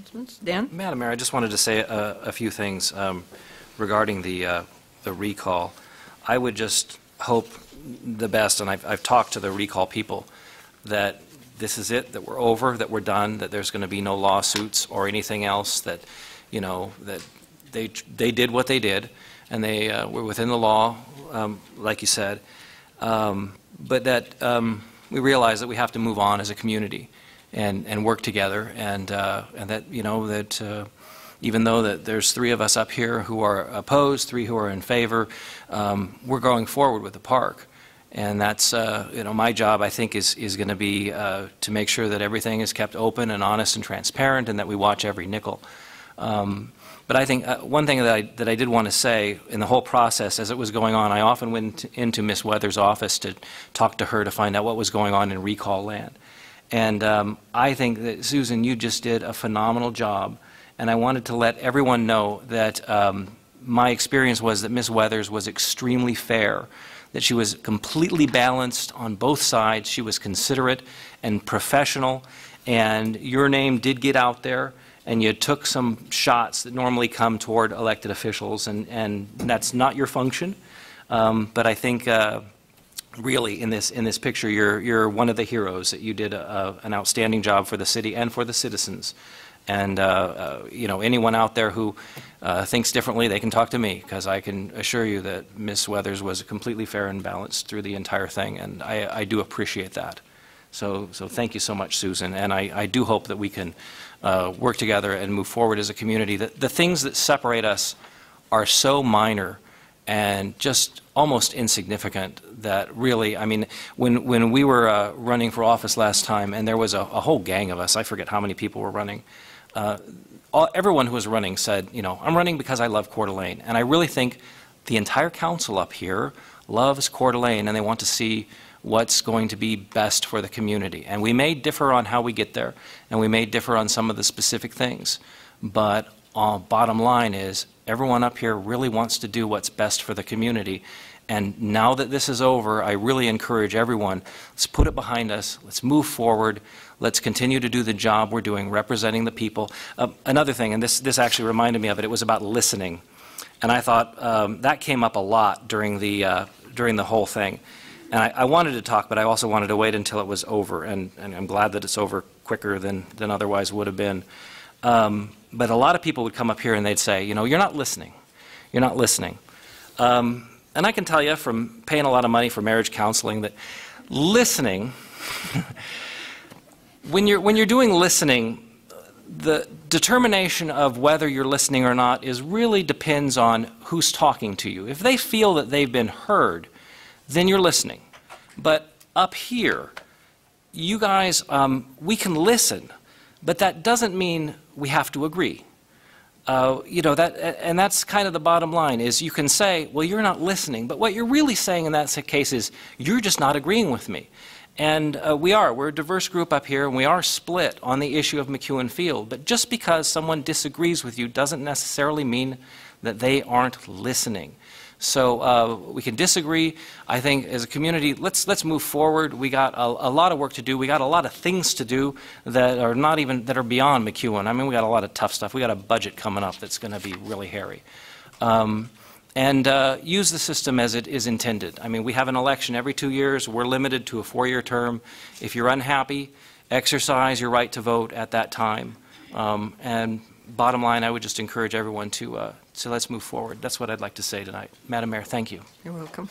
Councilman Dan? Madam Mayor, I just wanted to say a few things regarding the recall. I would just hope the best, and I've talked to the recall people, that this is it, that we're over, that we're done, that there's going to be no lawsuits or anything else, that, you know, that they did what they did, and they were within the law, like you said, but that we realize that we have to move on as a community and work together, and that, you know, that even though that there's 3 of us up here who are opposed, 3 who are in favor, we're going forward with the park. And that's, you know, my job, I think, is going to be to make sure that everything is kept open and honest and transparent, and that we watch every nickel. But I think one thing that I did want to say in the whole process as it was going on, I often went into Ms. Weathers' office to talk to her to find out what was going on in recall land. And I think that, Susan, you just did a phenomenal job. And I wanted to let everyone know that my experience was that Ms. Weathers was extremely fair, that she was completely balanced on both sides. She was considerate and professional, and your name did get out there, and you took some shots that normally come toward elected officials, and that's not your function. But I think really in this picture, you're one of the heroes, that you did an outstanding job for the city and for the citizens. And you know, anyone out there who thinks differently, they can talk to me, because I can assure you that Ms. Weathers was completely fair and balanced through the entire thing, and I do appreciate that. So thank you so much, Susan, and I do hope that we can work together and move forward as a community. The things that separate us are so minor and just almost insignificant that really, I mean, when we were running for office last time, and there was a whole gang of us, I forget how many people were running, everyone who was running said, you know, I'm running because I love Coeur d'Alene. And I really think the entire council up here loves Coeur d'Alene, and they want to see what's going to be best for the community. And we may differ on how we get there, and we may differ on some of the specific things, but bottom line is everyone up here really wants to do what's best for the community. And now that this is over, I really encourage everyone, let's put it behind us, let's move forward, let's continue to do the job we're doing, representing the people. Another thing, and this actually reminded me of it, it was about listening. And I thought that came up a lot during the whole thing. And I wanted to talk, but I also wanted to wait until it was over, and I'm glad that it's over quicker than otherwise would have been. But a lot of people would come up here and they'd say, you know, you're not listening. You're not listening. And I can tell you from paying a lot of money for marriage counseling that listening, when you're doing listening, the determination of whether you're listening or not really depends on who's talking to you. If they feel that they've been heard, then you're listening. But up here, you guys, we can listen, but that doesn't mean we have to agree. You know, and that's kind of the bottom line, is you can say, well, you're not listening, but what you're really saying in that case is, you're just not agreeing with me. And we're a diverse group up here, and we are split on the issue of McEwen Field, but just because someone disagrees with you doesn't necessarily mean that they aren't listening. So we can disagree. I think as a community, let's move forward. We got a lot of work to do. We got a lot of things to do that are that are beyond McEwen. I mean, we got a lot of tough stuff. We got a budget coming up that's going to be really hairy. And use the system as it is intended. I mean, we have an election every 2 years. We're limited to a 4-year term. If you're unhappy, exercise your right to vote at that time. And bottom line, I would just encourage everyone to let's move forward. That's what I'd like to say tonight. Madam Mayor, thank you. You're welcome.